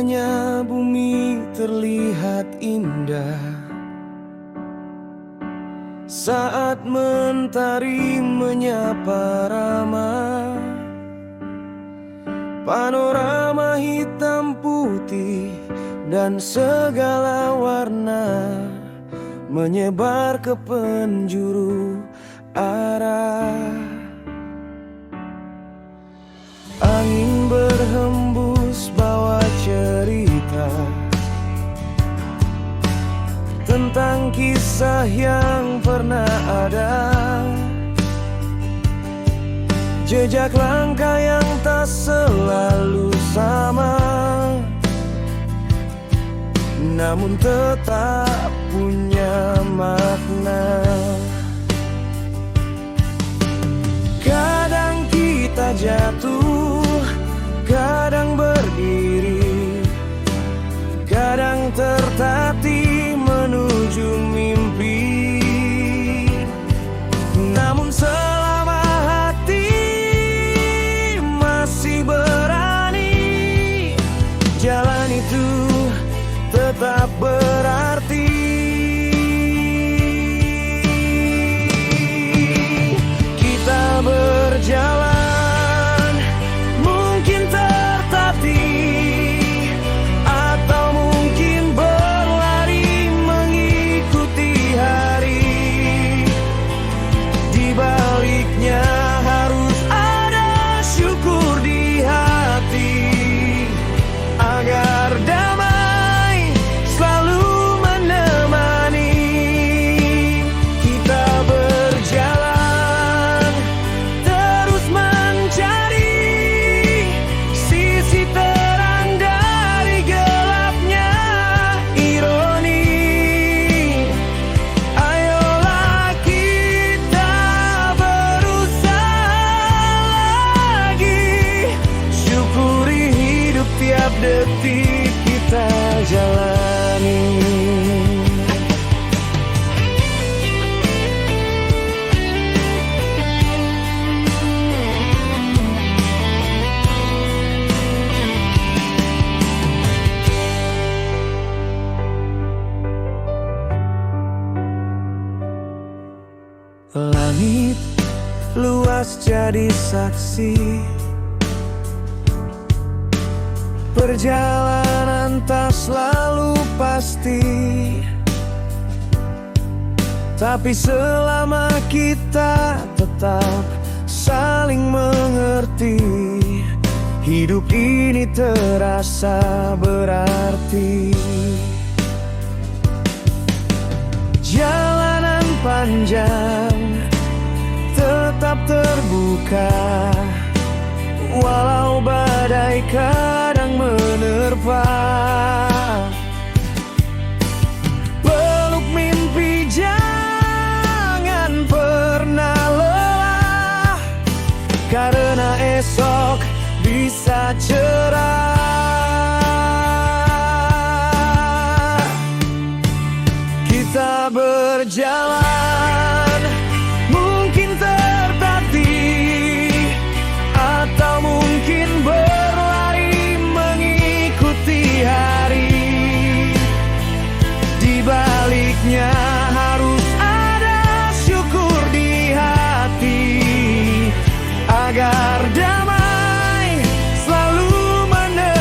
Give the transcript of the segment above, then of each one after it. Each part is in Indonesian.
Indahnya bumi terlihat indah saat mentari menyapa ramah. Panorama hitam putih dan segala warna menyebar ke penjuru arah. Angin berhembus bawa cerita tentang kisah yang pernah ada, jejak langkah yang tak selalu sama, namun tetap punya makna. Kadang kita jatuh, kadang berdiri, kadang tertatih menuju mimpi. Namun selama hati masih berani, jalan itu tetap berarti. Kita berjalan, mungkin tertatih, atau mungkin berlari mengikuti hari. Di baliknya harus ada syukur di hati, agar damai selalu menemani. Kita berjalan, terus mencari sisi terang dari gelapnya ironi. Ayolah kita berusaha lagi, syukuri hidup tiap detik kita jalani. Langit luas jadi saksi, perjalanan tak selalu pasti, tapi selama kita tetap saling mengerti, hidup ini terasa berarti. Jalanan panjang tetap terbuka, walau badai kadang menerpa. Peluk mimpi, jangan pernah lelah, karena esok bisa cerah. Kita berjalan, mungkin tertatih, atau mungkin berlari mengikuti hari. Di baliknya harus ada syukur di hati, agar damai selalu menemani.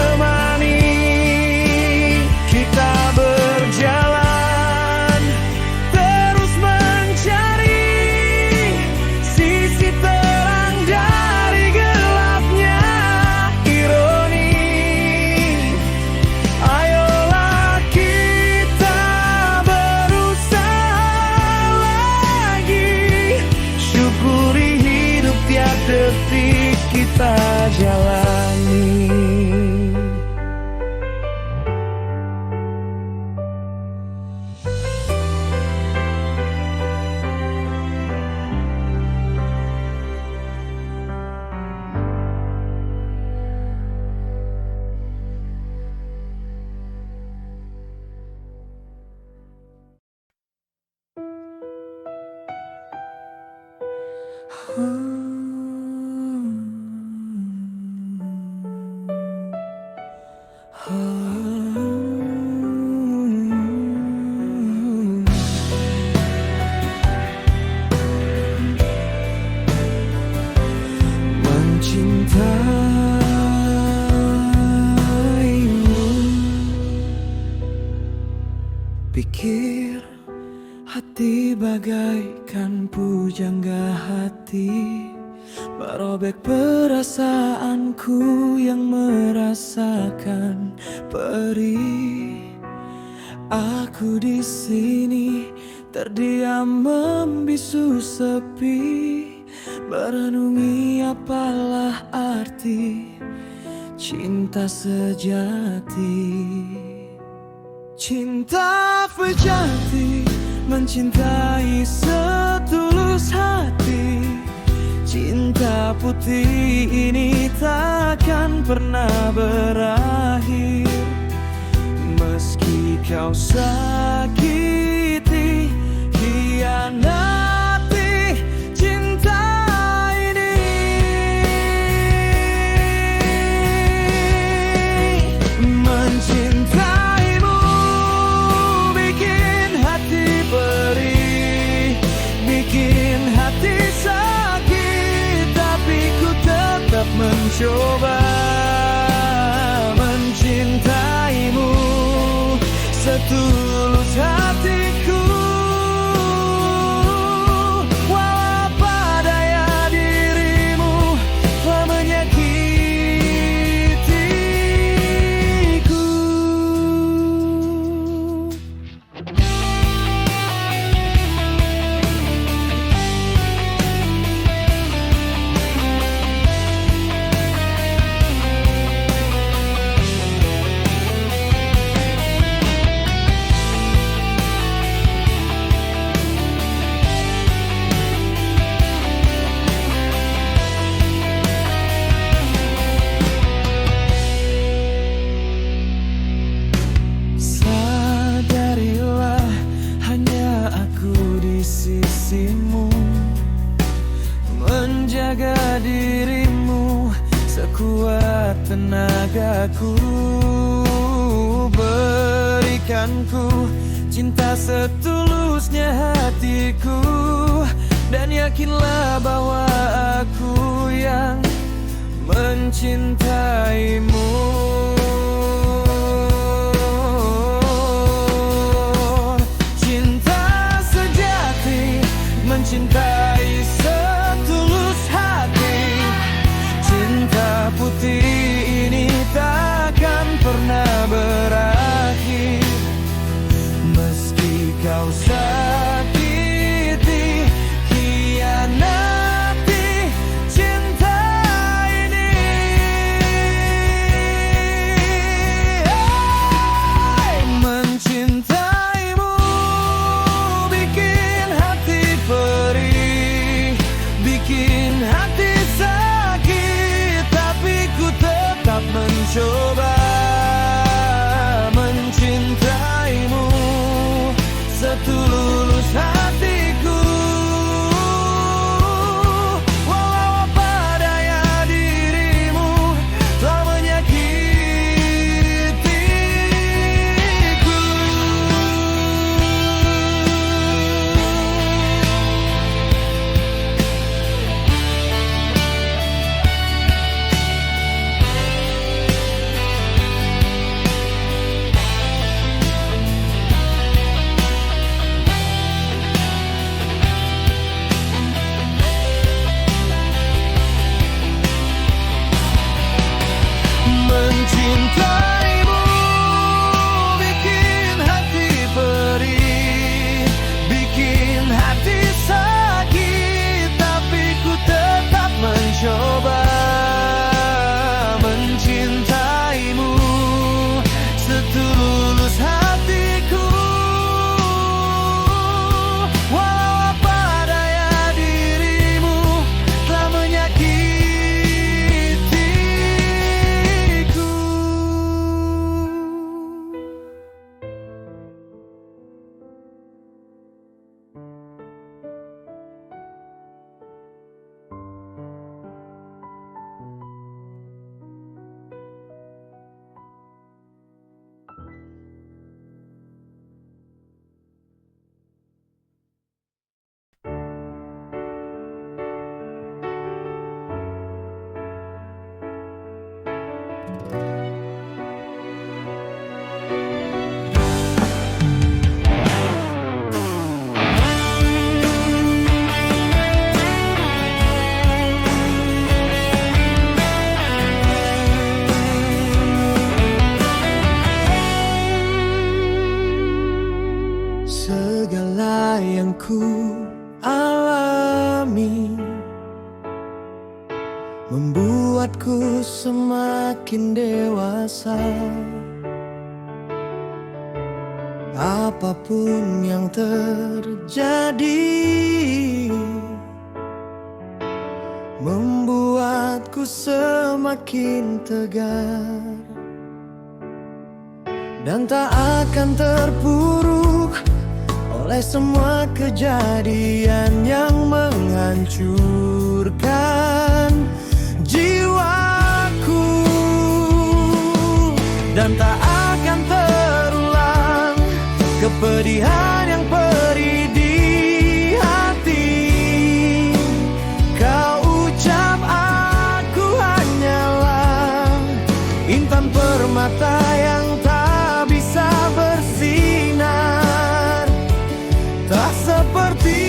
Kupikir hati bagaikan pujangga hati, merobek perasaanku yang merasakan perih. Aku di sini terdiam membisu sepi, merenungi apalah arti cinta sejati. Cinta sejati mencintai setulus hati. Cinta putih ini takkan pernah berakhir, meski kau sakiti, hianati cinta ini. Mencintaimu bikin hati perih, bikin hati sakit, tapi ku tetap mencoba mencintaimu setulus hatiku. Walau apa daya dirimu telah menyakitiku. Sadarilah hanya aku di sisimu, menjaga dirimu sekuat tenagaku. Berikanku cinta setulusnya hatiku, dan yakinlah bahwa aku yang mencintaimu. Cinta sejati mencintai setulus hati. Cinta putih ini takkan pernah berakhir, meski kau sakiti, hianati cinta ini. apa yang ku alami membuatku semakin dewasa. Apapun yang terjadi membuatku semakin tegar dan tak akan terpuruk oleh semua kejadian yang menghancurkan jiwaku, dan tak akan terulang kepedihan yang perih di hati. Kau ucap aku hanyalah intan permata yang tak bisa bersinar, tak seperti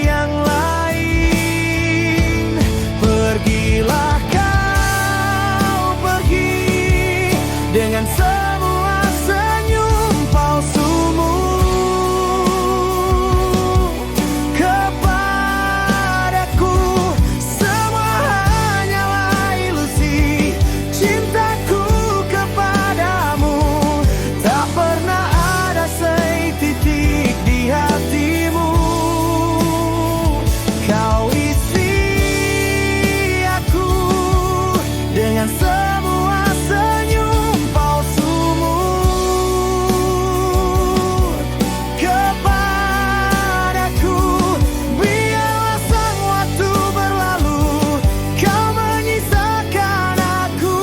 yang lain. Pergilah kau pergi dengan semua senyum palsumu. Kepadaku semua hanyalah ilusi. Cintaku kepadamu tak pernah ada setitik di hatimu. Kau isi aku dengan semua senyum palsumu. Kepadaku biarlah sang waktu berlalu. Kau menyisakan aku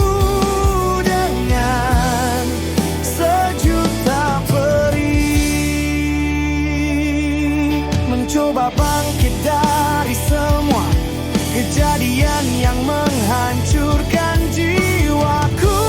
dengan sejuta perih. Mencoba bangkit dari semua kejadian yang menghancurkan jiwaku.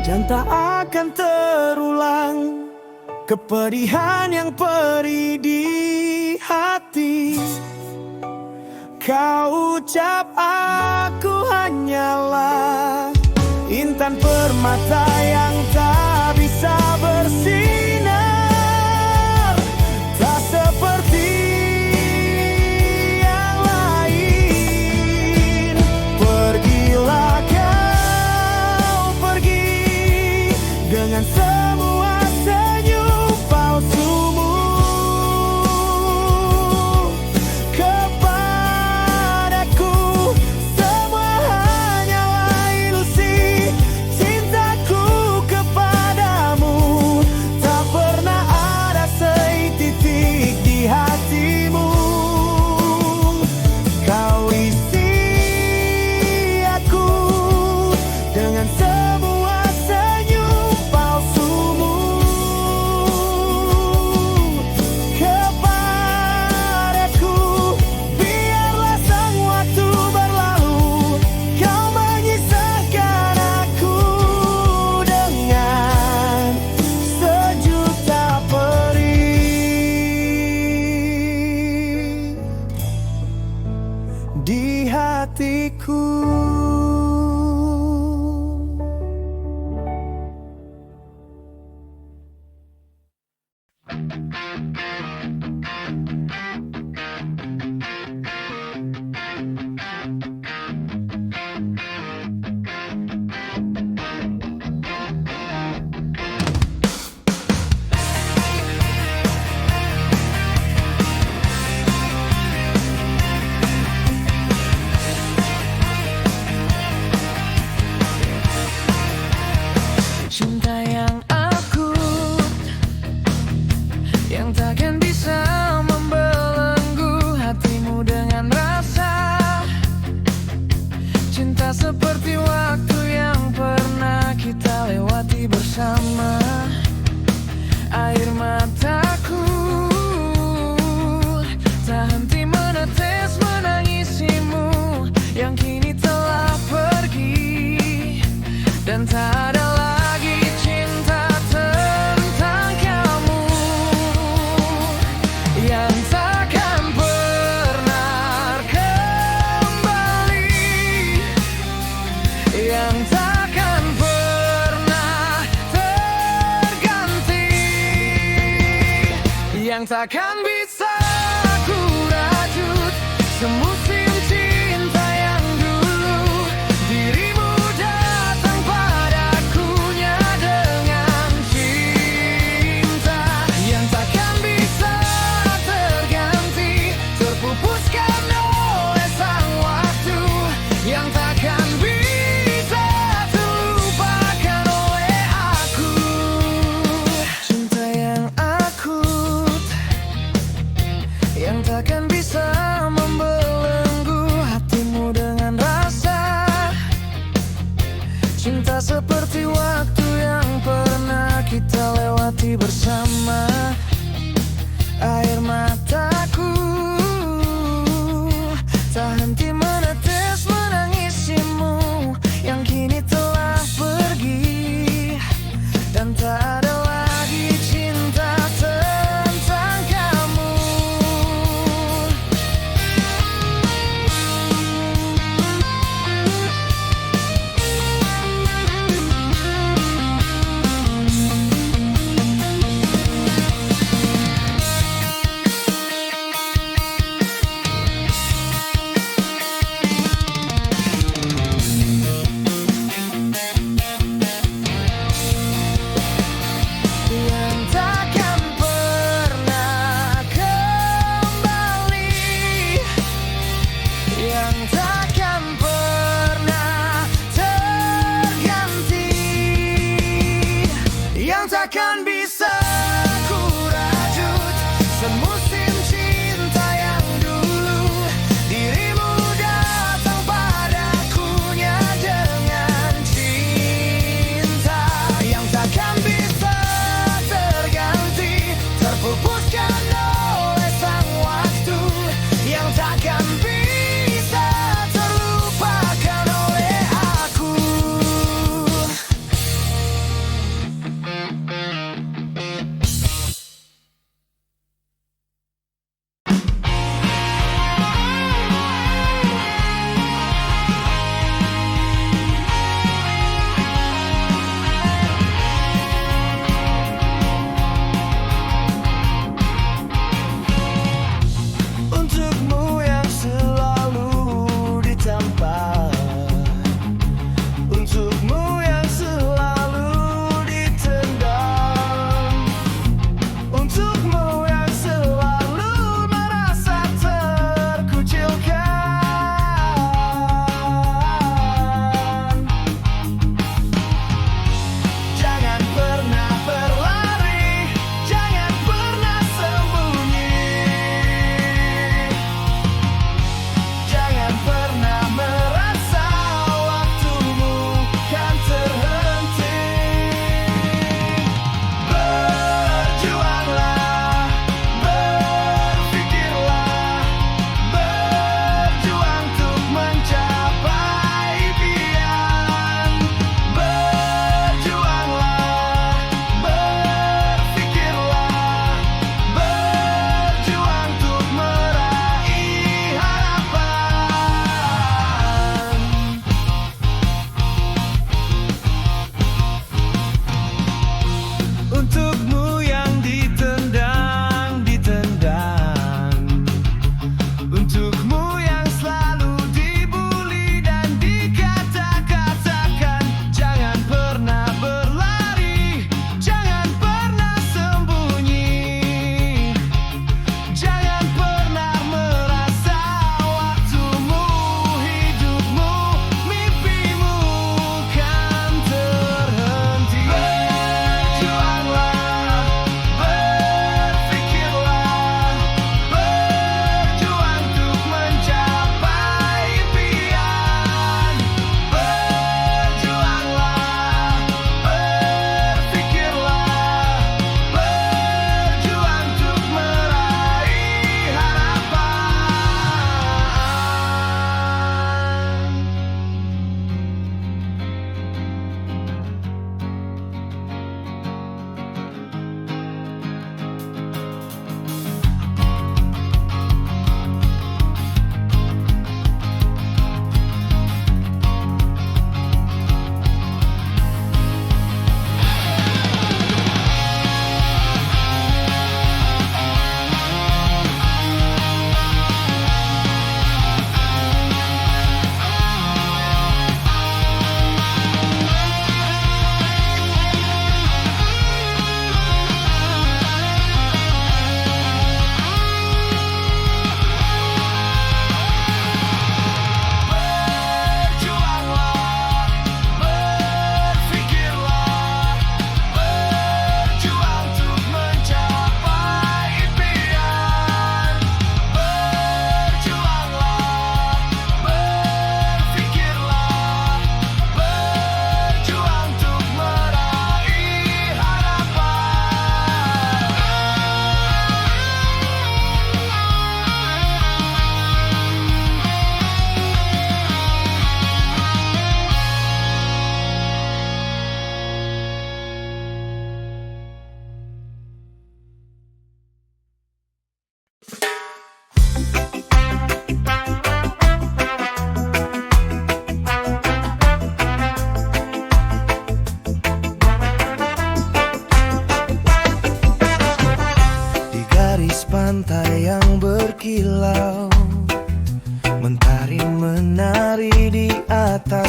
Dan tak akan terulang kepedihan yang perih di hati. Kau ucap aku hanyalah intan permata yang tak bisa bersinar, tak seperti yang lain. Pergilah kau pergi dengan semua senyum palsumu. Kepadaku semua hanyalah ilusi. Cintaku kepadamu tak pernah ada setitik di hatimu. Kau isi aku dengan semua senyum palsumu. Kepadaku biarlah sang waktu berlalu. Kau menyisakan aku dengan sejuta perih di hatiku. Cinta yang akut, yang takkan bisa membelenggu hatimu dengan rasa. Cinta seperti waktu yang pernah kita lewati bersama. Air mataku tak henti menetes menangisimu yang kini telah pergi, dan tak ada lagi cinta yang takkan pernah terganti, yang takkan bisa ku rajut semusim cinta yang dulu. Dirimu datang padaku nya dengan cinta yang takkan bisa terganti, terpupuskan oleh sang waktu, yang takkan bisa terlupakan oleh aku. Cinta yang akut, yang takkan bisa membelenggu hatimu dengan rasa. Cinta seperti waktu yang pernah kita lewati bersama. Air mataku tak henti menetes menangisimu yang kini telah pergi, dan tak ada lagi cinta tentang kamu.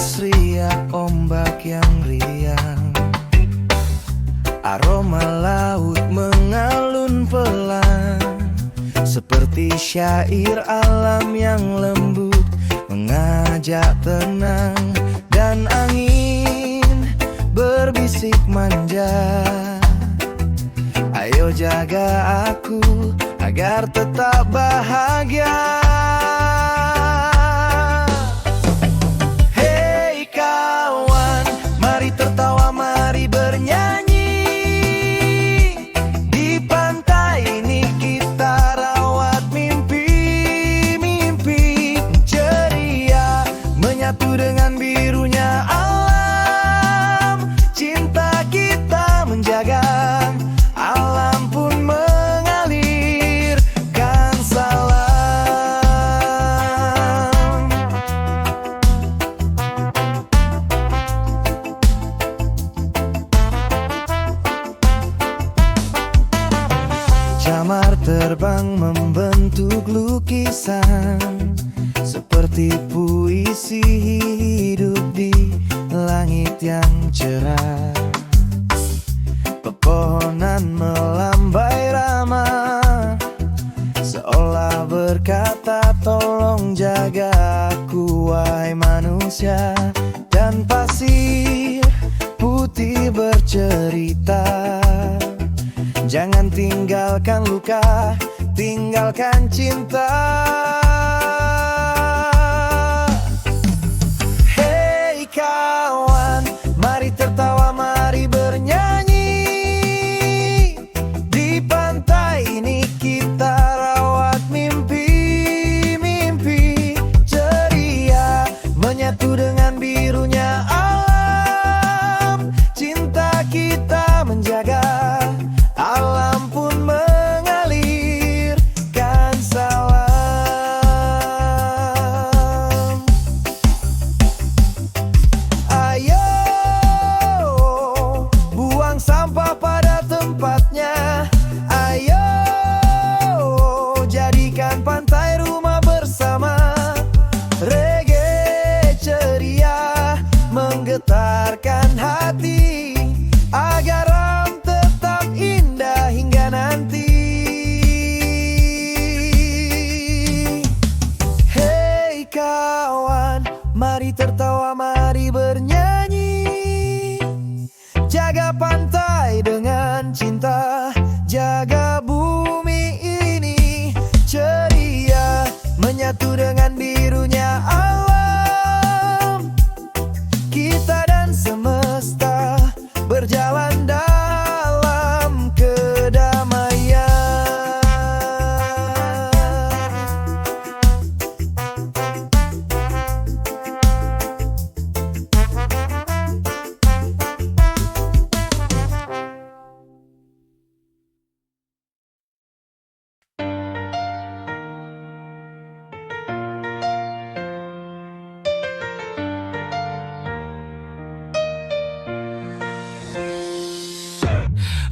Deras riak ombak yang riang, aroma laut mengalun pelan, seperti syair alam yang lembut mengajak tenang. Dan angin berbisik manja, ayo jaga aku agar tetap bahagia. Hei kawan, mari tertawa, mari bernyanyi. Di pantai ini kita rawat mimpi-mimpi ceria, menyatu dengan birunya alam. Cinta kita menjaga, alam pun mengalirkan salam. Jamar terbang membentuk lukisan, seperti puisi hidup di langit yang cerah. Pepohonan melambai ramah, seolah berkata tolong jaga aku wahai manusia. Dan pasir putih bercerita, jangan tinggalkan luka, tinggalkan cinta. Hei kawan, mari tertawa, mari bernyanyi. Di pantai ini kita rawat mimpi-mimpi ceria, menyatu dengan birunya alam. Cinta kita menjaga, alam pun mengalirkan salam. Ayo buang sampah pada tempatnya, ayo jadikan pantai rumah bersama. Reggae ceria menggetarkan hati, agar alam tetap indah hingga nanti. Hei kawan, mari tertawa, mari bernyanyi. Jaga pantai dengan cinta, jaga bumi ini ceria, menyatu dengan birunya alam. Kita dan semesta berjalan dalam kedamaian.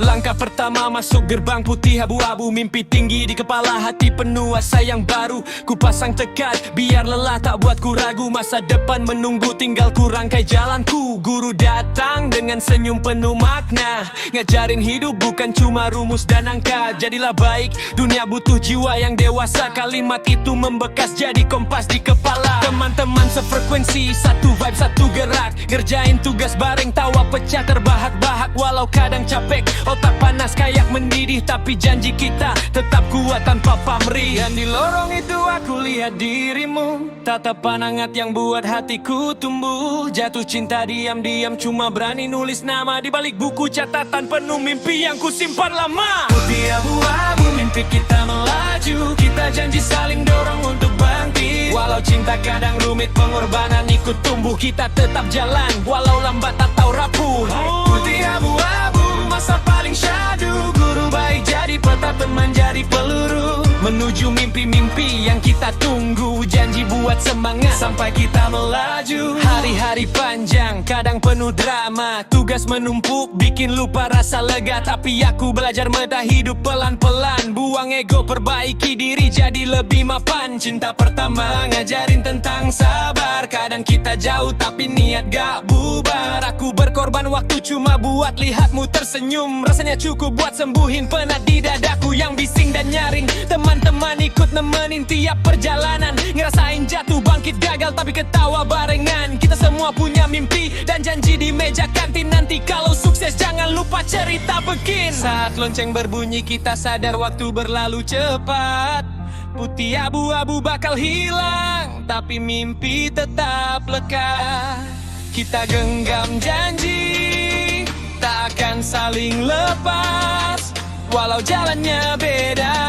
Langkah pertama masuk gerbang putih abu-abu, mimpi tinggi di kepala, hati penuh asa yang baru. Ku pasang tekad biar lelah tak buatku ragu, masa depan menunggu tinggal ku rangkai jalanku. Guru datang dengan senyum penuh makna, ngajarin hidup bukan cuma rumus dan angka. Jadilah baik, dunia butuh jiwa yang dewasa. Kalimat itu membekas jadi kompas di kepala. Teman-teman sefrekuensi, satu vibe, satu gerak, ngerjain tugas bareng, tawa pecah terbahak-bahak. Walau kadang capek, otak panas kayak mendidih, tapi janji kita tetap kuat tanpa pamrih. Dan di lorong itu aku lihat dirimu, tatapan hangat yang buat hatiku tumbuh. Jatuh cinta diam-diam, cuma berani nulis nama di balik buku catatan penuh mimpi yang kusimpan lama. Putih abu-abu, mimpi kita melaju, kita janji saling dorong untuk bangkit. Walau cinta kadang rumit, pengorbanan ikut tumbuh, kita tetap jalan walau lambat atau rapuh. Putih abu-abu, masa paling syadu, guru baik jadi peta, teman jadi peluru, menuju mimpi-mimpi yang kita tunggu. Janji buat semangat sampai kita melaju. Hari-hari hari panjang, kadang penuh drama. Tugas menumpuk, bikin lupa rasa lega. Tapi aku belajar meda hidup pelan-pelan. Buang ego, perbaiki diri jadi lebih mapan. Cinta pertama ngajarin tentang sabar. Kadang kita jauh tapi niat gak bubar. Aku berkorban waktu cuma buat lihatmu tersenyum. Rasanya cukup buat sembuhin penat di dadaku yang bising dan nyaring. Teman-teman ikut nemenin tiap perjalanan. Ngerasain jatuh bangkit gagal tapi ketawa barengan. Kita semua punya mimpi dan janji di meja kantin. Nanti kalau sukses jangan lupa cerita begin. Saat lonceng berbunyi kita sadar waktu berlalu cepat. Putih abu-abu bakal hilang, tapi mimpi tetap lekat. Kita genggam janji, tak akan saling lepas. Walau jalannya beda,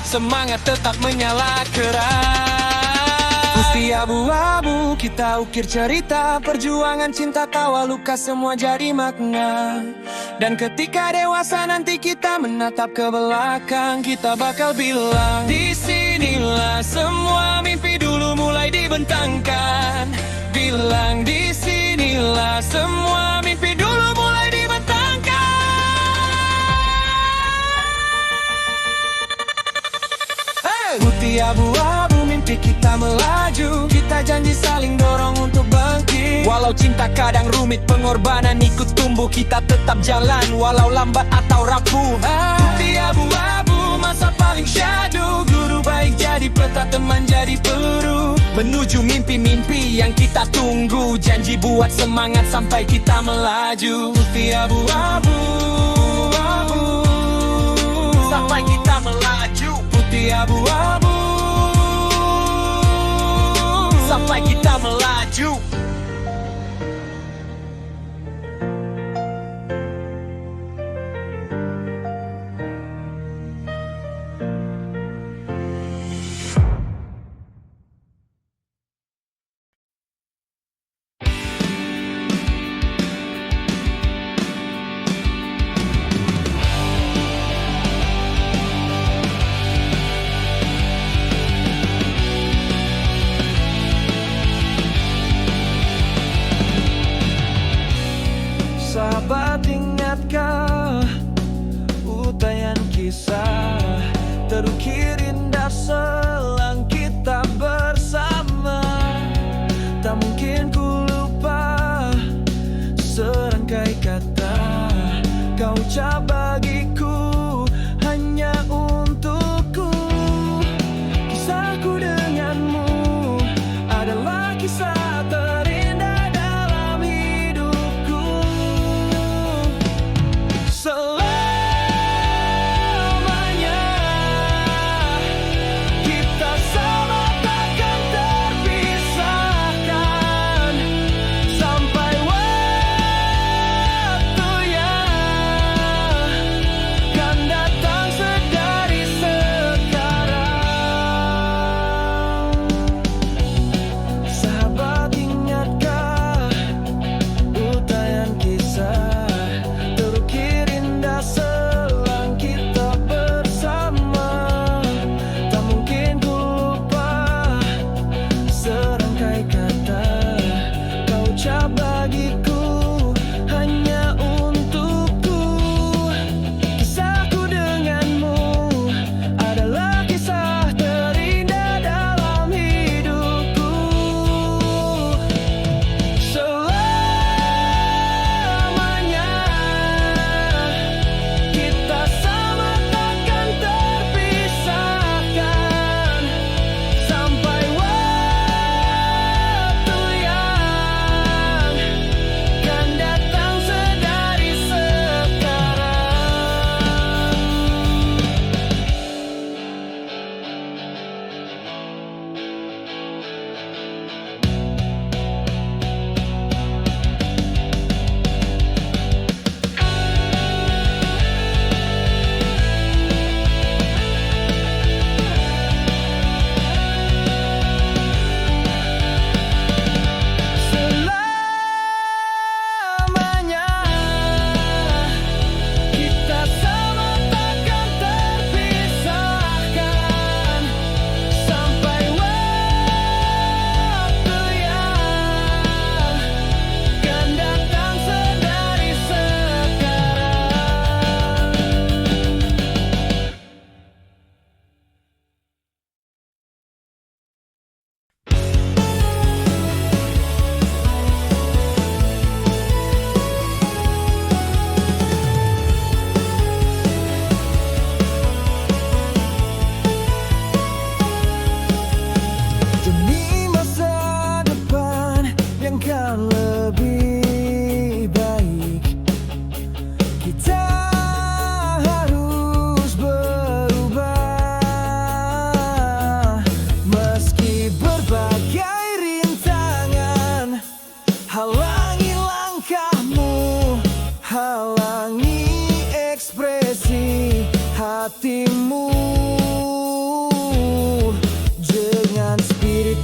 semangat tetap menyala keras. Putih abu-abu, kita ukir cerita. Perjuangan, cinta, tawa, luka, semua jadi makna. Dan ketika dewasa nanti kita menatap ke belakang, kita bakal bilang, disinilah semua mimpi dulu mulai dibentangkan. Bilang disinilah semua mimpi dulu mulai dibentangkan. Putih abu-abu mimpi kita melaju. Kita janji saling dorong untuk bangkit. Walau cinta kadang rumit, pengorbanan ikut tumbuh. Kita tetap jalan walau lambat atau rapuh. Putih abu-abu masa paling syahdu. Guru baik jadi peta, teman jadi peluru. Menuju mimpi-mimpi yang kita tunggu. Janji buat semangat sampai kita melaju. Putih abu-abu sampai kita melaju. Putih abu-abu sampai kita melaju. Sahabat, ingatkah utayan kisah terukir indah selang kita bersama. Tak mungkin ku lupa serangkai kata kau ucap bagiku hanya untukku. Kisahku denganmu adalah kisah terindah dalam hidupku. Selamanya kita sama takkan terpisahkan sampai waktunya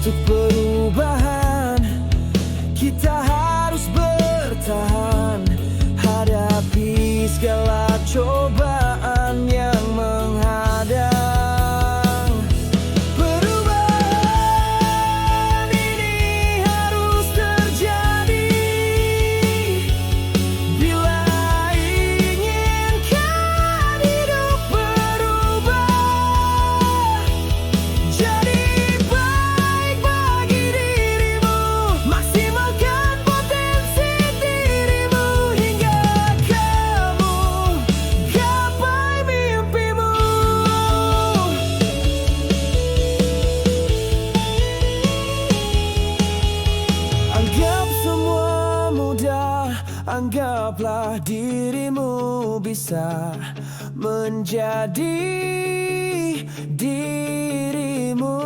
untuk perubahan. Kita harus bertahan, hadapi segala cobaan yang menghadang. Perubahan ini harus terjadi bila inginkan hidup berubah jadi baik bagi dirimu. Maksimalkan potensi dirimu hingga kamu gapai mimpimu. Anggap semua mudah, anggaplah dirimu bisa menjadi dirimu.